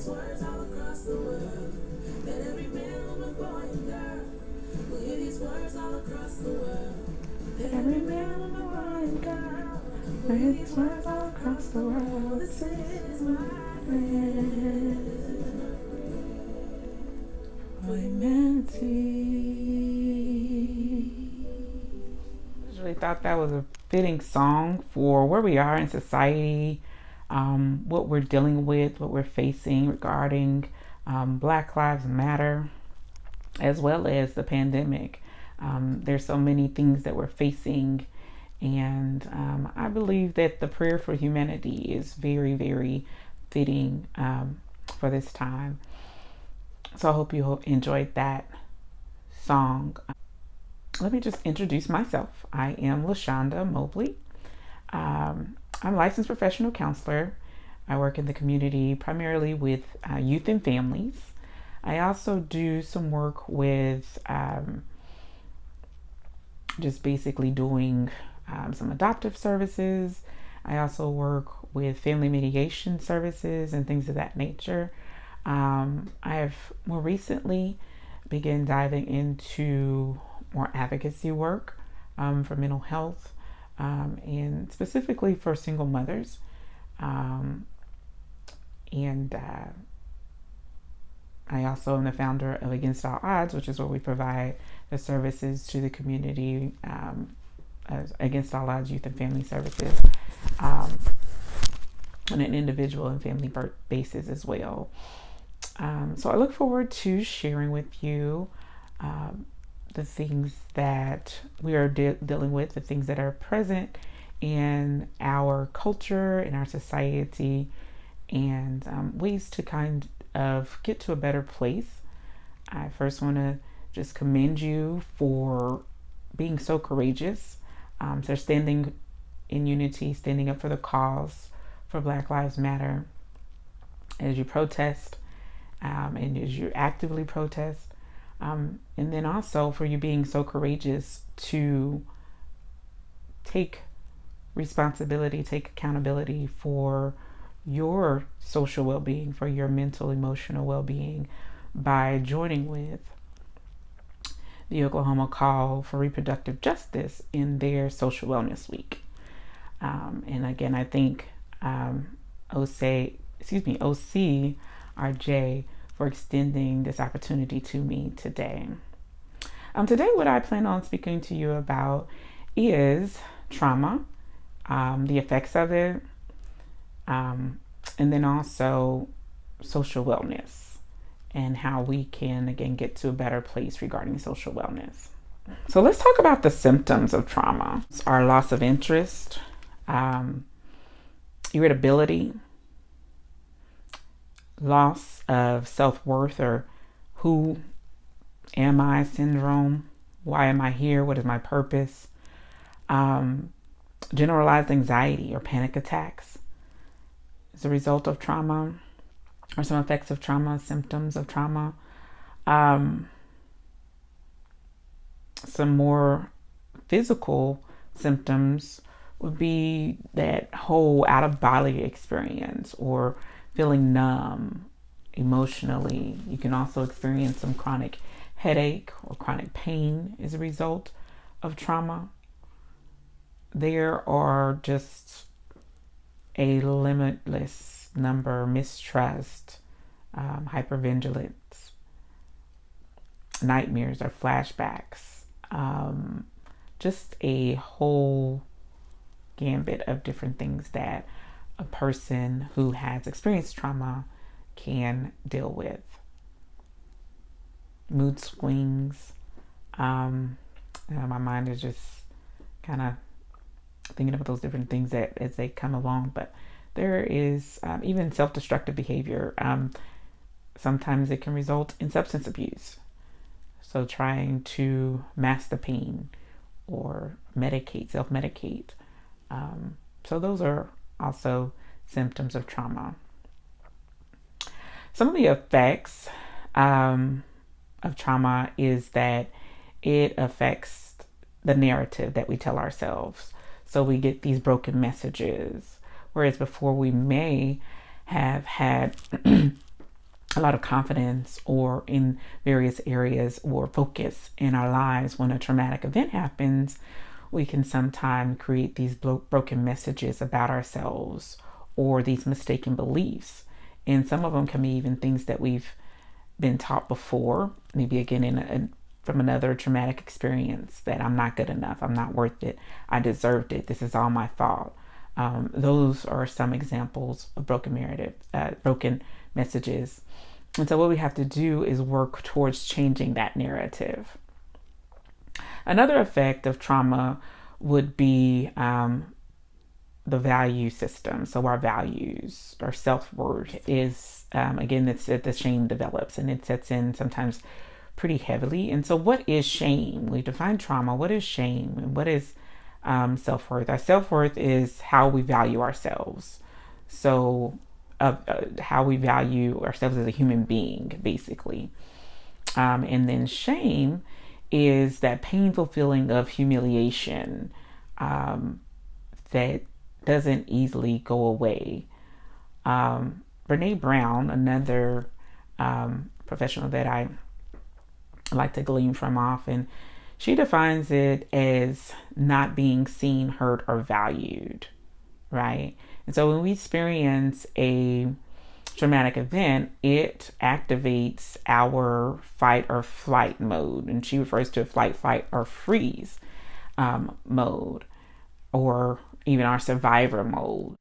these words all across the world. That every man, woman, boy, and girl will hear these words all across the world. That every man, woman, boy, and girl will hear these words all across the world. This is my prayer for humanity. I really thought that was a fitting song for where we are in society, what we're dealing with, what we're facing regarding Black Lives Matter, as well as the pandemic. There's so many things that we're facing, and I believe that the prayer for humanity is very, very fitting for this time. So I hope you enjoyed that song. Let me just introduce myself. I am LaShonda Mobley. I'm a licensed professional counselor. I work in the community primarily with youth and families. I also do some work with just basically doing some adoptive services. I also work with family mediation services and things of that nature. I have more recently began diving into more advocacy work for mental health and specifically for single mothers. And I also am the founder of Against All Odds, which is where we provide the services to the community, Against All Odds Youth and Family Services, on an individual and family basis as well. So I look forward to sharing with you the things that we are dealing with, the things that are present in our culture, in our society, and ways to kind of get to a better place. I first want to just commend you for being so courageous. So standing in unity, standing up for the cause for Black Lives Matter as you protest and as you actively protest. And then also for you being so courageous to take responsibility, take accountability for your social well-being, for your mental, emotional well-being by joining with the Oklahoma Call for Reproductive Justice in their Social Wellness Week. And again, I think OCRJ for extending this opportunity to me today. Today, what I plan on speaking to you about is trauma, the effects of it, and then also social wellness and how we can, again, get to a better place regarding social wellness. So let's talk about the symptoms of trauma. It's our loss of interest, irritability, loss of self-worth or who am I syndrome, why am I here, what is my purpose, generalized anxiety or panic attacks as a result of trauma or some effects of trauma, symptoms of trauma. Some more physical symptoms would be that whole out-of-body experience or feeling numb emotionally. You can also experience some chronic headache or chronic pain as a result of trauma. There are just a limitless number: mistrust, hypervigilance, nightmares or flashbacks, just a whole gambit of different things that a person who has experienced trauma can deal with. Mood swings. My mind is just kind of thinking about those different things that as they come along, but there is even self-destructive behavior. Sometimes it can result in substance abuse. So trying to mask the pain or self-medicate. So those are also symptoms of trauma. Some of the effects of trauma is that it affects the narrative that we tell ourselves. So we get these broken messages, whereas before we may have had a lot of confidence or in various areas or focus in our lives, when a traumatic event happens, we can sometimes create these broken messages about ourselves or these mistaken beliefs. And some of them can be even things that we've been taught before, maybe again from another traumatic experience, that I'm not good enough, I'm not worth it, I deserved it, this is all my fault. Those are some examples of broken messages. And so what we have to do is work towards changing that narrative. Another effect of trauma would be the value system. So our values, our self-worth is, again, it's that the shame develops and it sets in sometimes pretty heavily. And so what is shame? We define trauma. What is shame? And what is self-worth? Our self-worth is how we value ourselves. So how we value ourselves as a human being, basically. And then shame is that painful feeling of humiliation that doesn't easily go away. Brene Brown, another professional that I like to glean from often, she defines it as not being seen, heard, or valued, right? And so when we experience a traumatic event, it activates our fight or flight mode. And she refers to flight, fight, or freeze mode, or even our survivor mode.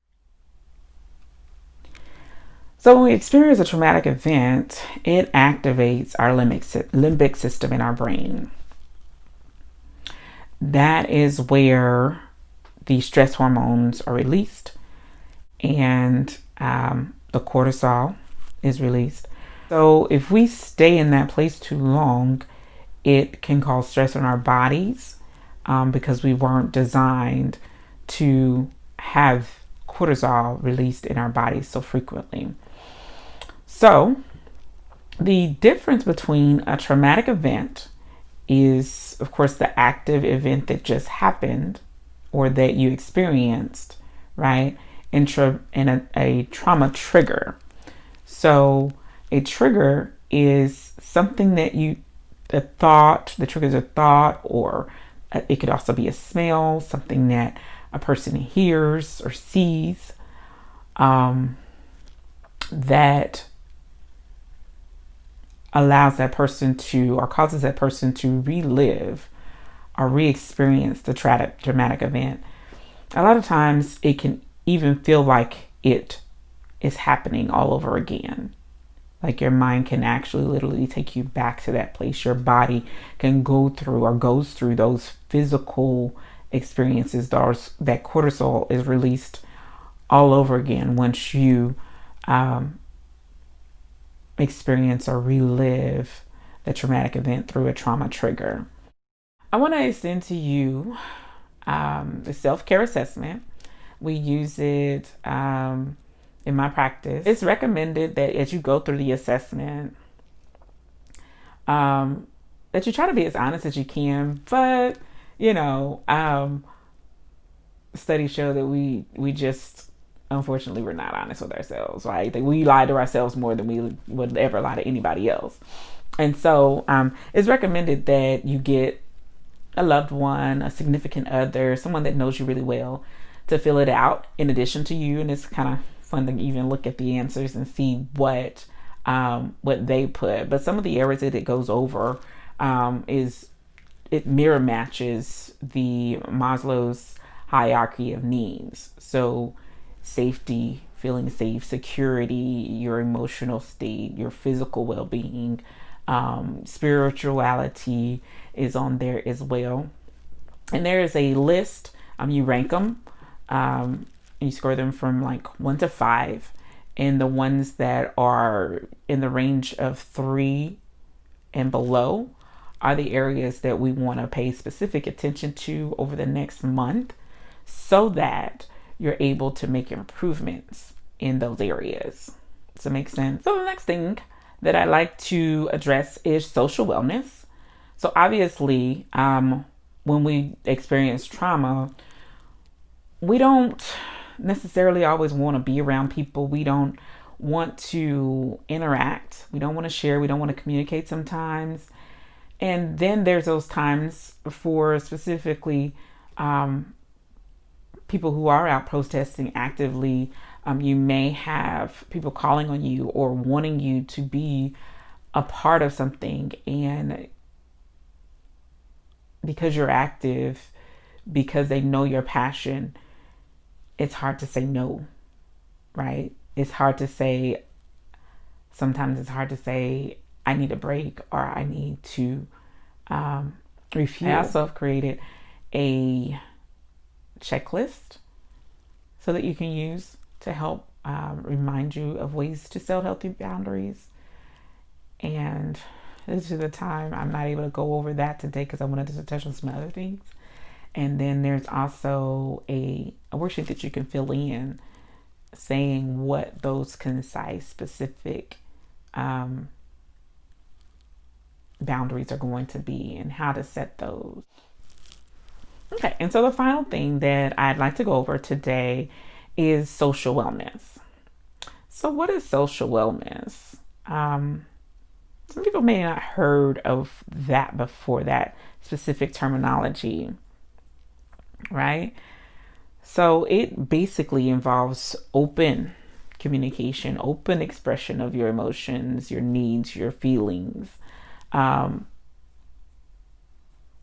So when we experience a traumatic event, it activates our limbic system in our brain. That is where the stress hormones are released, and the cortisol is released. So if we stay in that place too long, it can cause stress on our bodies because we weren't designed to have cortisol released in our bodies so frequently. So the difference between a traumatic event is, of course, the active event that just happened or that you experienced, right? And a trauma trigger. So a trigger is something that the triggers a thought, or it could also be a smell, something that a person hears or sees, that allows that person to, or causes that person to relive or re-experience the traumatic event. A lot of times it can even feel like it is happening all over again. Like your mind can actually literally take you back to that place. Your body can go through or goes through those physical experiences. That cortisol is released all over again once you experience or relive the traumatic event through a trauma trigger. I want to extend to you the self-care assessment. We use it in my practice. It's recommended that as you go through the assessment, that you try to be as honest as you can. But, studies show that we just, unfortunately, we're not honest with ourselves, right? That we lie to ourselves more than we would ever lie to anybody else. And so it's recommended that you get a loved one, a significant other, someone that knows you really well, to fill it out in addition to you. And it's kind of fun to even look at the answers and see what they put. But some of the areas that it goes over is it mirror matches the Maslow's hierarchy of needs. So safety, feeling safe, security, your emotional state, your physical well-being, spirituality is on there as well. And there is a list. You rank them. You score them from like 1 to 5. And the ones that are in the range of 3 and below are the areas that we want to pay specific attention to over the next month, so that you're able to make improvements in those areas. Does that make sense? So the next thing that I like to address is social wellness. So obviously, when we experience trauma, we don't necessarily always want to be around people. We don't want to interact. We don't want to share. We don't want to communicate sometimes. And then there's those times for specifically people who are out protesting actively. You may have people calling on you or wanting you to be a part of something. And because you're active, because they know your passion, it's hard to say no, right? It's hard to say, sometimes it's hard to say, I need a break or I need to refuel. I also have created a checklist so that you can use to help remind you of ways to set healthy boundaries. And this is the time I'm not able to go over that today because I wanted to touch on some other things. And then there's also a worksheet that you can fill in saying what those concise, specific boundaries are going to be and how to set those. Okay, and so the final thing that I'd like to go over today is social wellness. So what is social wellness? Some people may not have heard of that before, that specific terminology, right? So it basically involves open communication, open expression of your emotions, your needs, your feelings. And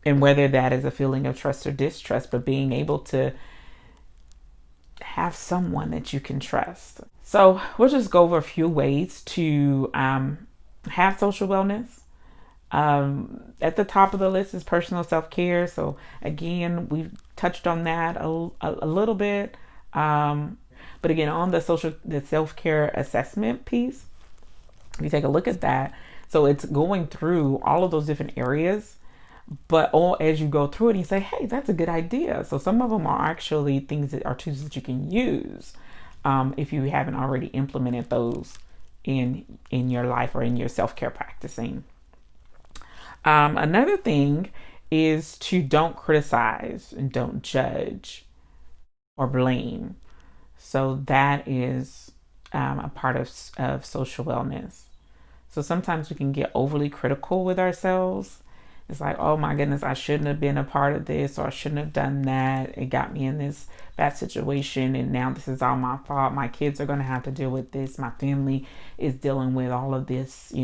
whether that is a feeling of trust or distrust, but being able to have someone that you can trust. So we'll just go over a few ways to have social wellness. At the top of the list is personal self-care. So again, we've touched on that a little bit. But again, on the self-care assessment piece, if you take a look at that, so it's going through all of those different areas, but as you go through it, you say, hey, that's a good idea. So some of them are actually things that are tools that you can use if you haven't already implemented those in your life or in your self-care practicing. Another thing is to don't criticize and don't judge or blame. So that is a part of social wellness. So sometimes we can get overly critical with ourselves. It's like, oh my goodness, I shouldn't have been a part of this, or I shouldn't have done that. It got me in this bad situation, and now this is all my fault. My kids are going to have to deal with this. My family is dealing with all of this,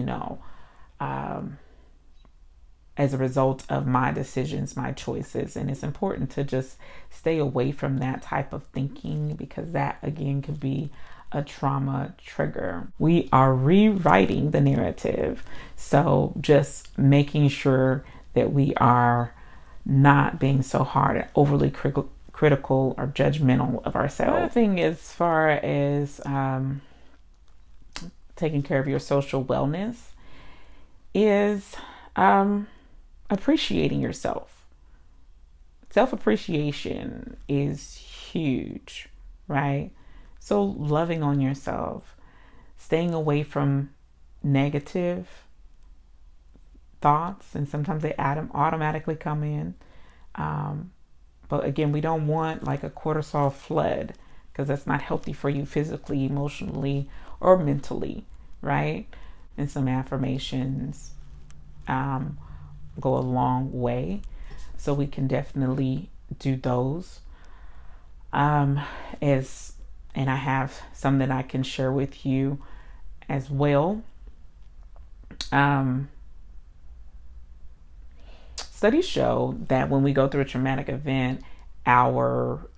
as a result of my decisions, my choices. And it's important to just stay away from that type of thinking, because that again could be a trauma trigger. We are rewriting the narrative. So just making sure that we are not being so hard and overly critical or judgmental of ourselves. Another thing as far as taking care of your social wellness is appreciating yourself. Self-appreciation is huge, right? So loving on yourself, staying away from negative thoughts, and sometimes they automatically come in. But again, we don't want like a cortisol flood, because that's not healthy for you physically, emotionally, or mentally, right? And some affirmations go a long way. So we can definitely do those. And I have some that I can share with you as well. Studies show that when we go through a traumatic event, our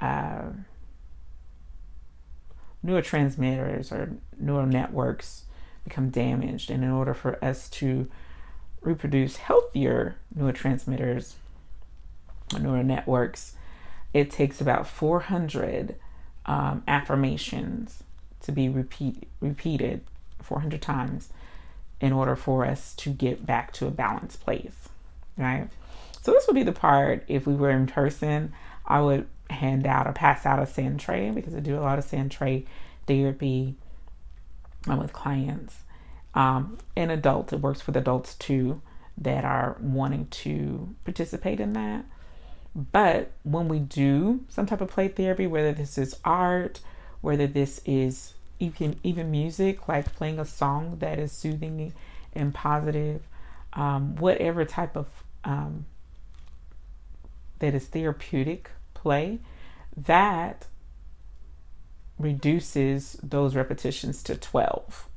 neurotransmitters or neural networks become damaged. And in order for us to reproduce healthier neurotransmitters or neural networks, it takes about 400 affirmations to be repeated 400 times in order for us to get back to a balanced place, right? So this would be the part, if we were in person, I would hand out or pass out a sand tray, because I do a lot of sand tray therapy with clients. And adults, it works with adults too that are wanting to participate in that. But when we do some type of play therapy, whether this is art, whether this is even music, like playing a song that is soothing and positive, whatever type of that is therapeutic play, that reduces those repetitions to 12.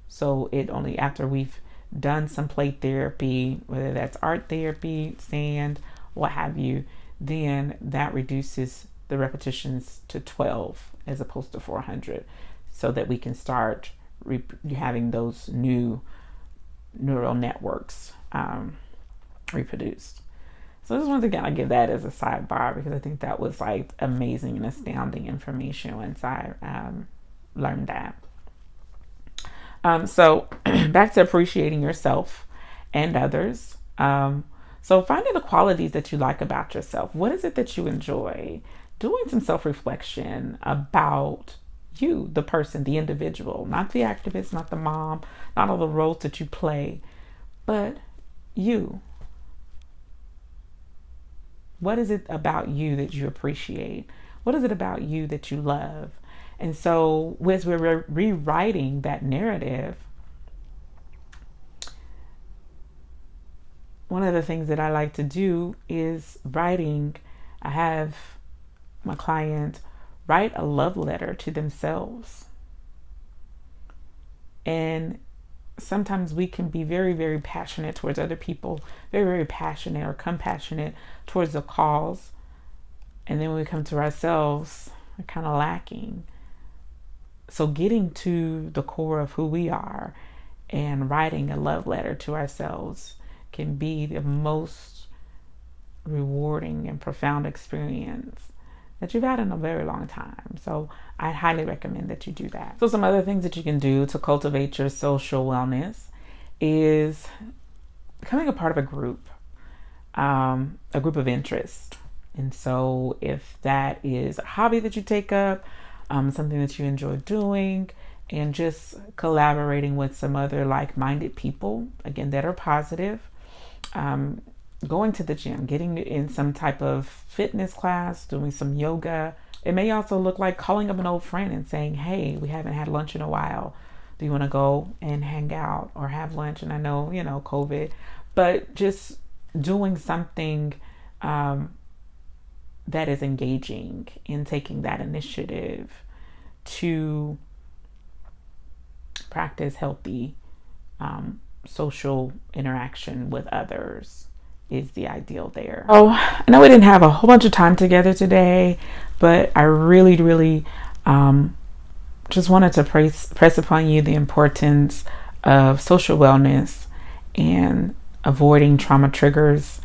So it only, after we've done some play therapy, whether that's art therapy, sand, what have you, then that reduces the repetitions to 12 as opposed to 400, so that we can start having those new neural networks reproduced. So I just wanted to kind of give that as a sidebar, because I think that was like amazing and astounding information once I learned that. So back to appreciating yourself and others. So finding the qualities that you like about yourself. What is it that you enjoy? Doing some self-reflection about you, the person, the individual, not the activist, not the mom, not all the roles that you play, but you. What is it about you that you appreciate? What is it about you that you love? And so as we're rewriting that narrative, one of the things that I like to do is writing. I have my client write a love letter to themselves. And sometimes we can be very, very passionate towards other people, very, very passionate or compassionate towards the cause. And then when we come to ourselves, we're kind of lacking. So getting to the core of who we are and writing a love letter to ourselves can be the most rewarding and profound experience that you've had in a very long time. So I highly recommend that you do that. So some other things that you can do to cultivate your social wellness is becoming a part of a group of interest. And so if that is a hobby that you take up, something that you enjoy doing, and just collaborating with some other like-minded people, again, that are positive, going to the gym, getting in some type of fitness class, doing some yoga. It may also look like calling up an old friend and saying, hey, we haven't had lunch in a while. Do you want to go and hang out or have lunch? And I know, COVID, but just doing something that is engaging and taking that initiative to practice healthy social interaction with others is the ideal there. Oh, I know we didn't have a whole bunch of time together today, but I really, really just wanted to press upon you the importance of social wellness and avoiding trauma triggers.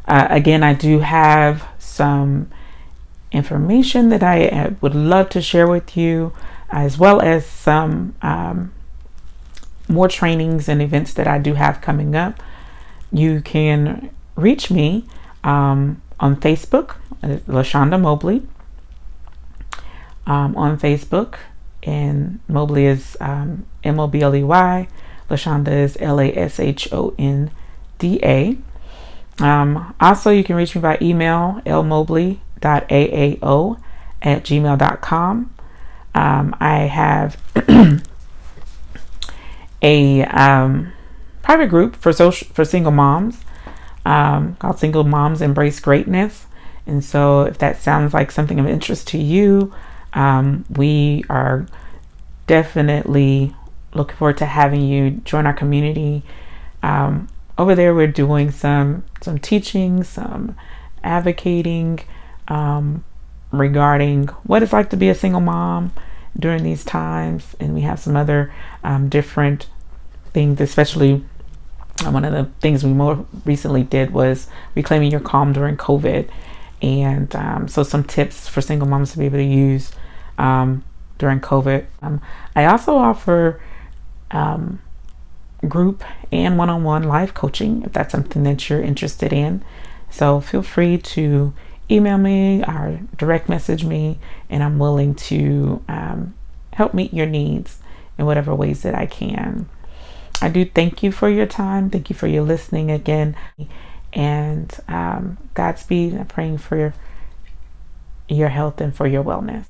Again, I do have some information that I would love to share with you, as well as some more trainings and events that I do have coming up. You can reach me on Facebook, LaShonda Mobley, on Facebook, and Mobley is Mobley. LaShonda is LASHONDA. Also, you can reach me by email, lmobley.aao@gmail.com. I have a private group for single moms called Single Moms Embrace Greatness. And so if that sounds like something of interest to you, we are definitely looking forward to having you join our community. Over there, we're doing some teaching, some advocating regarding what it's like to be a single mom during these times. And we have some other different things, especially one of the things we more recently did was reclaiming your calm during COVID. And so some tips for single moms to be able to use during COVID. I also offer group and one-on-one life coaching if that's something that you're interested in. So feel free to email me or direct message me, and I'm willing to help meet your needs in whatever ways that I can. I do thank you for your time. Thank you for your listening again. And Godspeed. I'm praying for your health and for your wellness.